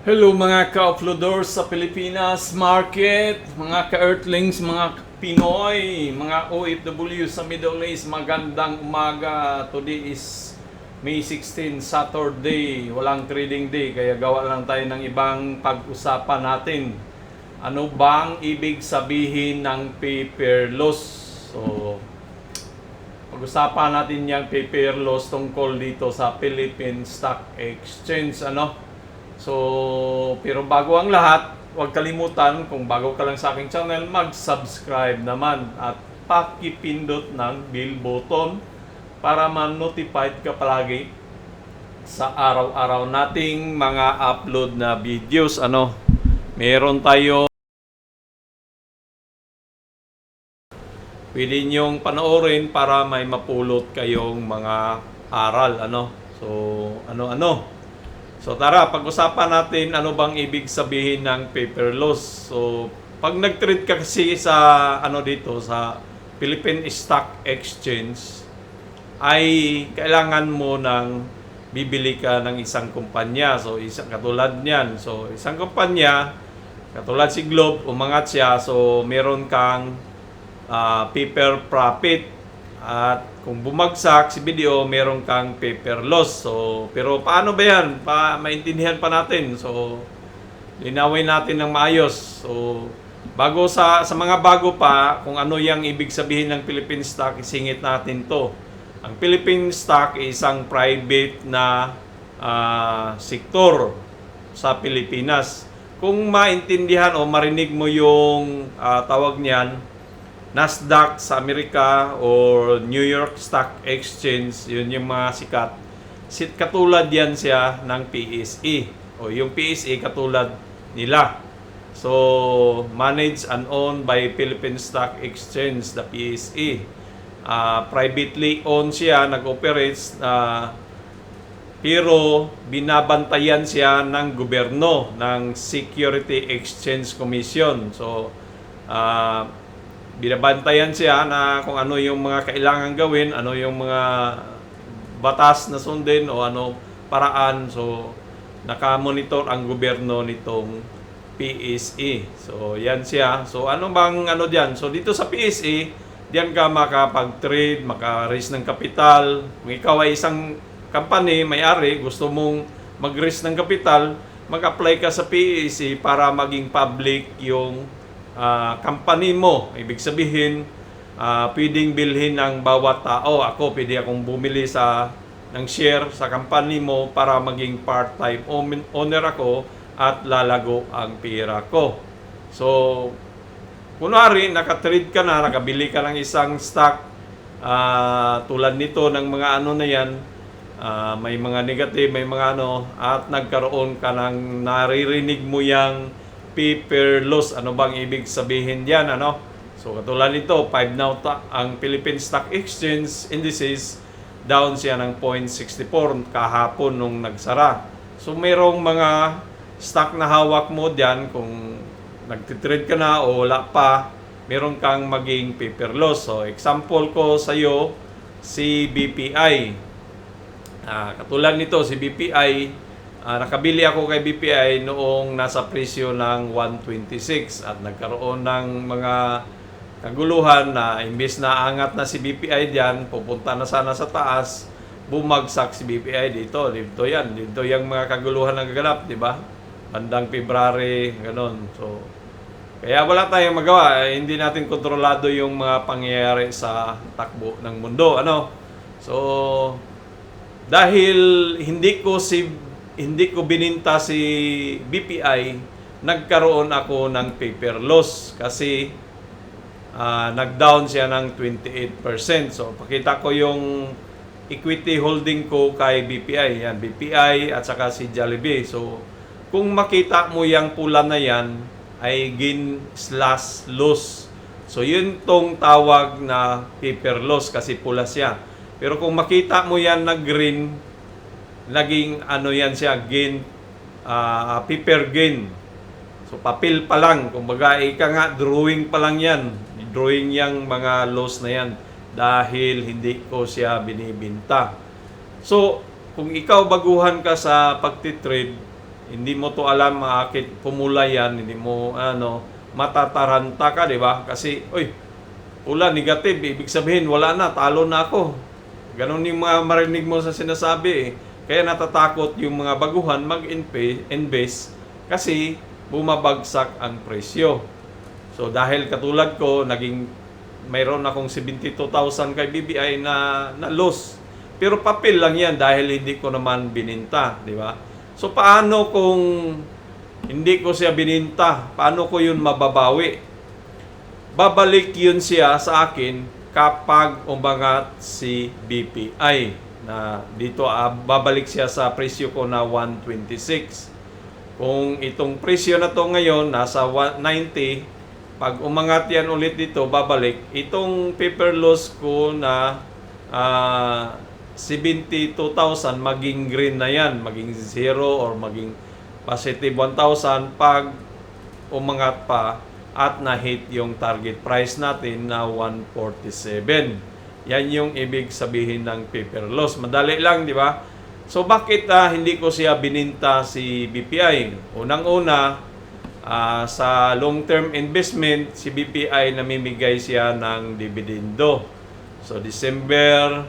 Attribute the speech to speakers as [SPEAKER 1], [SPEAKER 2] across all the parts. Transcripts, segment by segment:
[SPEAKER 1] Hello mga ka-uploaders sa Pilipinas market, mga ka-earthlings, mga Pinoy, mga OFW sa Middle East, magandang umaga. Today is May 16, Saturday, walang trading day, kaya gawa lang tayo ng ibang pag-usapan natin. Ano bang ibig sabihin ng paper loss? So, pag-usapan natin yung paper loss tungkol dito sa Philippine Stock Exchange, So, pero bago ang lahat, huwag kalimutan, kung bago ka lang sa aking channel, mag-subscribe naman at pakipindot ng bell button para ma-notified ka palagi sa araw-araw nating mga upload na videos. Meron tayo, pwede nyong panoorin para may mapulot kayong mga aral. So tara, pag-usapan natin ano bang ibig sabihin ng paper loss. So pag nag-trade ka kasi sa dito sa Philippine Stock Exchange, ay kailangan mo ng bibili ka ng isang kumpanya. So isang katulad niyan. So isang kumpanya katulad si Globe, umangat siya. So meron kang paper profit. At kung bumagsak si video, meron kang paper loss. So, pero paano ba yan? Maintindihan pa natin. So, linawin natin ng maayos. So, bago sa mga bago pa, kung ano yung ibig sabihin ng Philippine Stock, isingit natin to. Ang Philippine Stock ay isang private na sektor sa Pilipinas. Kung maintindihan o marinig mo yung tawag niyan, Nasdaq sa Amerika or New York Stock Exchange, yun yung mga sikat. Katulad yan siya ng PSE. O yung PSE katulad nila. So, managed and owned by Philippine Stock Exchange, the PSE. Privately owned siya, nag-operates, pero binabantayan siya ng gobyerno, ng Security Exchange Commission. So, binabantayan siya na kung ano yung mga kailangan gawin, ano yung mga batas na sundin o ano paraan. So, nakamonitor ang gobyerno nitong PSE. So, yan siya. So, ano bang diyan? So, dito sa PSE, diyan ka makapag-trade, maka-raise ng kapital. Kung ikaw ay isang company, may-ari, gusto mong mag-raise ng kapital, mag-apply ka sa PSE para maging public yung company mo. Ibig sabihin, pwedeng bilhin ng bawat tao. Ako, pwede akong bumili ng share sa company mo para maging part-time owner ako at lalago ang pera ko. So, kunwari, nakatrade ka na, nakabili ka ng isang stock, tulad nito ng mga na yan, may mga negative, may mga at nagkaroon ka ng naririnig mo yang paper loss. Ano bang ibig sabihin diyan, So katulad nito, 5 now ang Philippine Stock Exchange indices, down siya ng 0.64 kahapon nung nagsara. So mayroong mga stock na hawak mo diyan, kung nagtitrade ka na o wala pa, meron kang maging paper loss. So example ko sa iyo, si BPI. Katulad nito, si BPI, nakabili ako kay BPI noong nasa presyo ng 126 at nagkaroon ng mga kaguluhan na imbes na angat na si BPI diyan, pupunta na sana sa taas, bumagsak si BPI dito. Dito yung mga kaguluhan na gaganap, di ba? Bandang February, ganun. So, kaya wala tayong magawa. Hindi natin kontrolado yung mga pangyayari sa takbo ng mundo, So, dahil hindi ko bininta si BPI, nagkaroon ako ng paper loss kasi nag-down siya ng 28%. So, pakita ko yung equity holding ko kay BPI. Yan, BPI at saka si Jollibee. So, kung makita mo yung pula na yan, ay gain/loss. So, yun tong tawag na paper loss kasi pula siya. Pero kung makita mo yan na green, naging yan siya, gain, paper gain. So, papel pa lang. Kumbaga, drawing pa lang yan. Drawing yung mga loss na yan dahil hindi ko siya binibinta. So, kung ikaw baguhan ka sa pagtitrade, hindi mo to alam akit pumula yan, hindi mo matataranta ka, di ba? Kasi, pula, negative, ibig sabihin, wala na, talo na ako. Ganon yung mga marinig mo sa sinasabi eh. Kaya natatakot yung mga baguhan mag-invest kasi bumabagsak ang presyo. So dahil katulad ko, mayroon akong 72,000 kay BPI na loss. Pero papel lang yan dahil hindi ko naman bininta, di ba? So paano kung hindi ko siya bininta? Paano ko yun mababawi? Babalik yun siya sa akin kapag umangat si BPI na dito babalik siya sa presyo ko na 126. Kung itong presyo na to ngayon nasa 190, pag umangat yan ulit dito, babalik. Itong paper loss ko na 72,000 maging green na yan, maging 0 or maging positive 1,000 pag umangat pa at na-hit yung target price natin na 147. Yan yung ibig sabihin ng paper loss. Madali lang, di ba? So, bakit hindi ko siya bininta si BPI? Unang-una, sa long-term investment, si BPI namimigay siya ng dividendo. So, December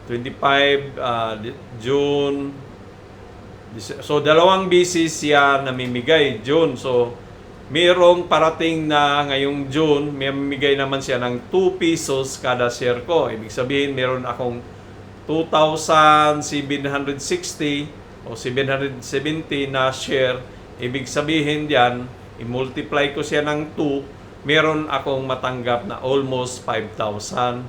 [SPEAKER 1] 25, June. So, 2 beses siya namimigay. June. So, mayroong parating na ngayong June, may mamimigay naman siya ng 2 pesos kada share ko. Ibig sabihin, meron akong 2,760 o 770 na share. Ibig sabihin diyan, i-multiply ko siya ng 2, meron akong matanggap na almost 5,000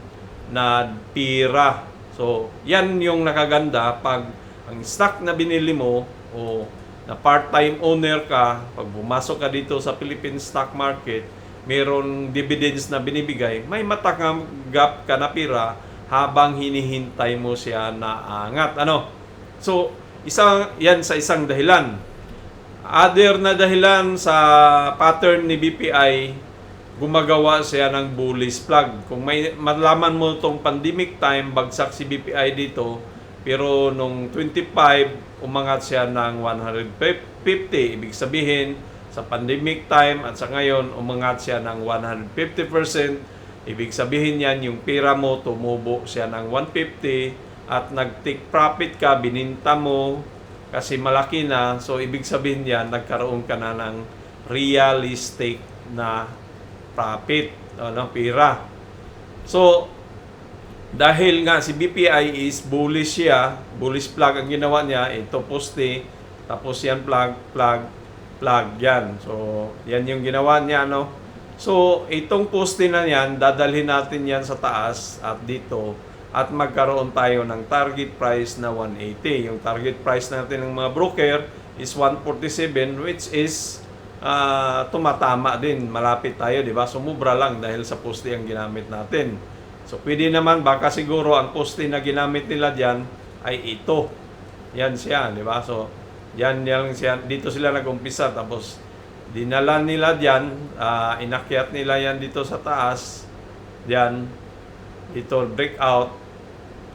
[SPEAKER 1] na pira. So, yan yung nakaganda pag ang stock na binili mo o na part-time owner ka, pag pumasok ka dito sa Philippine stock market, mayroong dividends na binibigay, may matanggap ka na pira habang hinihintay mo siya na angat. So, yan sa isang dahilan. Other na dahilan sa pattern ni BPI, gumagawa siya ng bullish flag. Kung may malaman mo itong pandemic time, bagsak si BPI dito, pero nung 25, umangat siya ng 150. Ibig sabihin, sa pandemic time at sa ngayon, umangat siya ng 150%. Ibig sabihin yan, yung pera mo, tumubo siya ng 150 at nag-take profit ka, bininta mo kasi malaki na. So, ibig sabihin yan, nagkaroon ka na ng realistic na profit, pera. So, dahil nga si BPI is bullish siya, bullish flag ang ginawa niya, ito poste, tapos yan flag, yan. So, yan yung ginawa niya, So, itong poste na yan, dadalhin natin yan sa taas at dito at magkaroon tayo ng target price na 180. Yung target price natin ng mga broker is 147, which is tumatama din. Malapit tayo, di ba? Sumubra lang dahil sa poste ang ginamit natin. So, pwede naman, baka siguro ang poste na ginamit nila dyan ay ito. Yan siya, di ba? So, yan siya. Dito sila nag-umpisa. Tapos, dinala nila dyan. Inakyat nila yan dito sa taas. Dyan. Dito, breakout.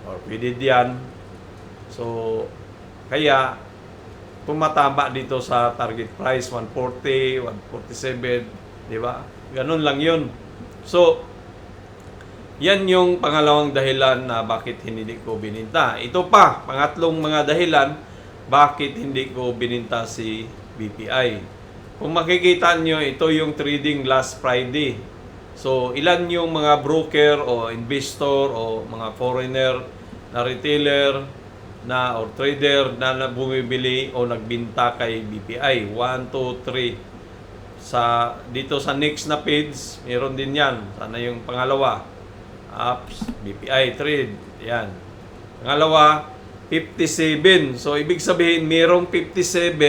[SPEAKER 1] Or pwede diyan. So, kaya, tumatama dito sa target price. 140, 147. Di ba? Ganun lang yun. So, yan yung pangalawang dahilan na bakit hindi ko bininta. Ito pa, pangatlong mga dahilan bakit hindi ko bininta si BPI. Kung makikita nyo, ito yung trading last Friday. So, ilan yung mga broker o investor o mga foreigner na retailer na or trader na bumibili o nagbinta kay BPI? 1, 2, 3. Dito sa next na page, meron din yan. Sana yung pangalawa. Apps, BPI trade, yan. Pangalawa, 57. So, ibig sabihin, mayroong 57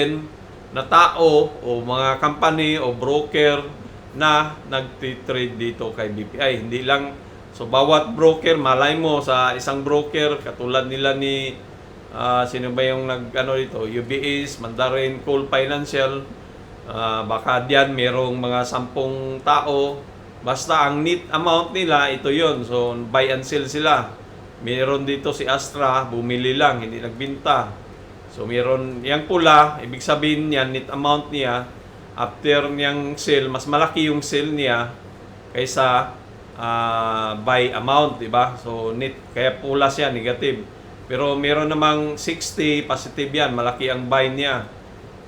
[SPEAKER 1] na tao o mga company o broker na nag-trade dito kay BPI. Hindi lang, so bawat broker, malay mo sa isang broker, katulad nila ni, sino ba yung dito, UBS, Mandarin, Coal Financial, baka diyan mayroong mga 10 tao. Basta ang net amount nila, ito yon. So, buy and sell sila. Meron dito si Astra, bumili lang, hindi nagbinta. So meron yang pula, ibig sabihin niyan net amount niya after niyang sale, mas malaki yung sale niya kaysa buy amount, di ba? So net, kaya pula siya, negative. Pero meron namang 60, positive yan, malaki ang buy niya.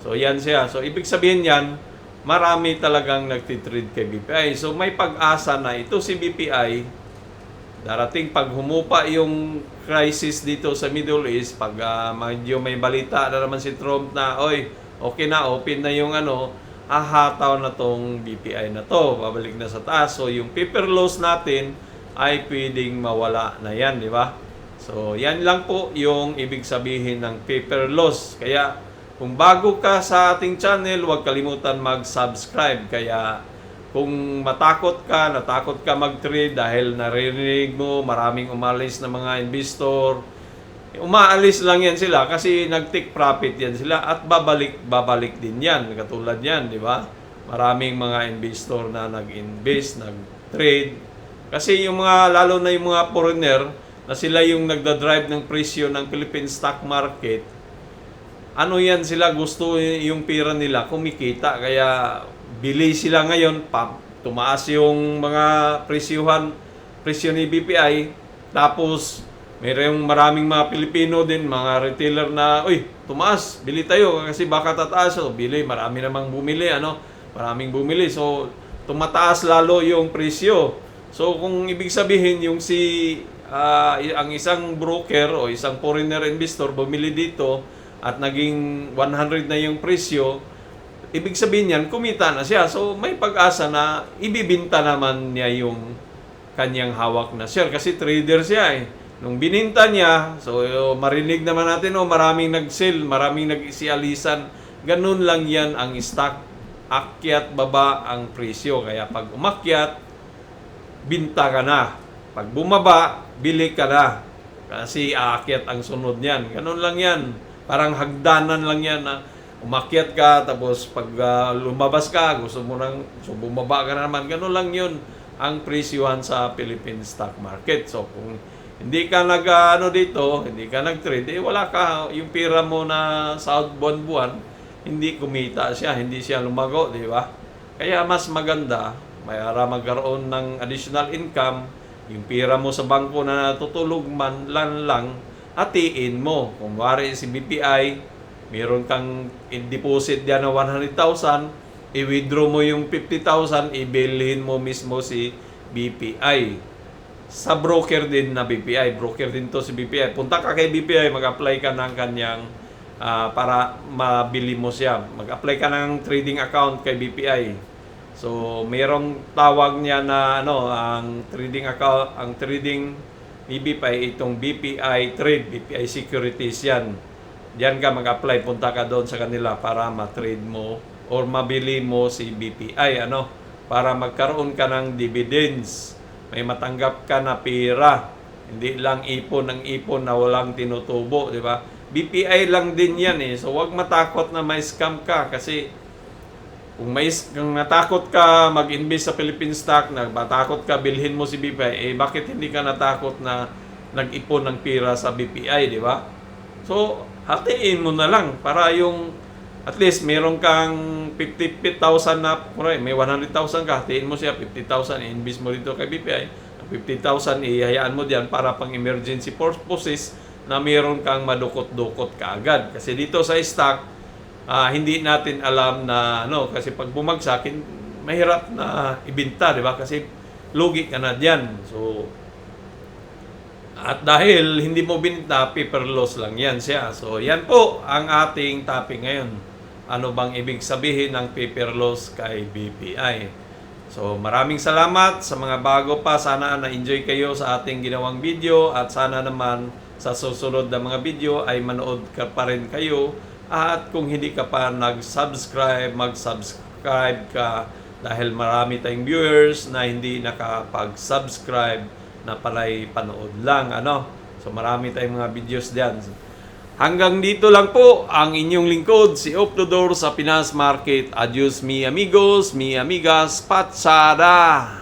[SPEAKER 1] So yan siya. So ibig sabihin yan, marami talagang nagtitrade kay BPI. So may pag-asa na ito si BPI, darating pag humupa yung crisis dito sa Middle East, pag medyo may balita na naman si Trump na, oy, okay na, open na yung hahataw na tong BPI na to, babalik na sa taas. So yung paper loss natin ay pwedeng mawala na yan, di ba? So yan lang po yung ibig sabihin ng paper loss. Kaya kung bago ka sa ating channel, huwag kalimutan mag-subscribe. Kaya kung natakot ka mag-trade dahil naririnig mo maraming umalis na mga investor, umaalis lang yan sila kasi nag-take profit yan sila at babalik din yan. Katulad yan, di ba? Maraming mga investor na nag-invest, nag-trade. Kasi yung mga, lalo na yung mga foreigner, na sila yung nagda-drive ng presyo ng Philippine stock market, yan sila, gusto yung pira nila kumikita, kaya bili sila ngayon, tumaas yung mga presyo ni BPI, tapos mayroong maraming mga Pilipino din, mga retailer na, uy, tumaas, bili tayo kasi baka tataas. So bili, marami namang bumili, maraming bumili, so tumataas lalo yung presyo. So kung ibig sabihin yung ang isang broker o isang foreigner investor bumili dito at naging 100 na yung presyo, ibig sabihin yan, kumita na siya. So may pag-asa na ibibinta naman niya yung kanyang hawak na share kasi trader siya eh. Nung bininta niya, so marinig naman natin, maraming nag-sell, maraming nag-isialisan. Ganun lang yan ang stock. Akyat, baba ang presyo. Kaya pag umakyat, binta ka na. Pag bumaba, bili ka na. Kasi aakyat ang sunod niyan. Ganun lang yan. Parang hagdanan lang yan na umakyat ka, tapos pag lumabas ka, gusto mo nang bumaba ka na naman. Ganun lang yun ang presyuhan sa Philippine stock market. So kung hindi ka dito, hindi ka nag-trade, wala ka, yung pira mo na sa buwan-buwan, hindi kumita siya, hindi siya lumago, di ba? Kaya mas maganda, para magkaroon ng additional income, yung pira mo sa bangko na natutulog man lang, hatiin mo. Kung wari si BPI, meron kang deposit diyan na 100,000, i-withdraw mo yung 50,000, ibilhin mo mismo si BPI. Sa broker din na BPI, broker din to si BPI. Punta ka kay BPI, mag-apply ka ng kanyang para mabili mo siya. Mag-apply ka ng trading account kay BPI. So, mayroong tawag niya na ang trading account, ang trading ni BPI, itong BPI Trade, BPI Securities yan. Diyan ka mag-apply, punta ka doon sa kanila para ma-trade mo or mabili mo si BPI, para magkaroon ka ng dividends. May matanggap ka na pera. Hindi lang ipon ng ipon na walang tinutubo, di ba? BPI lang din yan eh. So, wag matakot na may scam ka kasi kung natakot ka mag-invest sa Philippine stock, matakot ka bilhin mo si BPI, bakit hindi ka natakot na nag-ipon ng pera sa BPI, di ba? So, hatiin mo na lang para yung at least meron kang 50,000 na, may 100,000 ka, hatiin mo siya, 50,000 i-invest mo dito kay BPI, 50,000 ihayaan mo diyan para pang emergency purposes na meron kang madukot-dukot kaagad. Kasi dito sa stock, hindi natin alam na kasi pag bumagsak, mahirap na ibenta, di ba? Kasi lugi ka na diyan. So, at dahil hindi mo binenta, paper loss lang yan siya. So, yan po ang ating topic ngayon. Ano bang ibig sabihin ng paper loss kay BPI? So, maraming salamat sa mga bago pa. Sana na-enjoy kayo sa ating ginawang video at sana naman sa susunod na mga video ay manood ka pa rin kayo. At kung hindi ka pa nag-subscribe, mag-subscribe ka dahil marami tayong viewers na hindi nakapag-subscribe na pala'y panood lang. So marami tayong mga videos diyan. Hanggang dito lang po ang inyong lingkod, si Optodor sa Pinas Market. Adios mi amigos, mi amigas, patsada!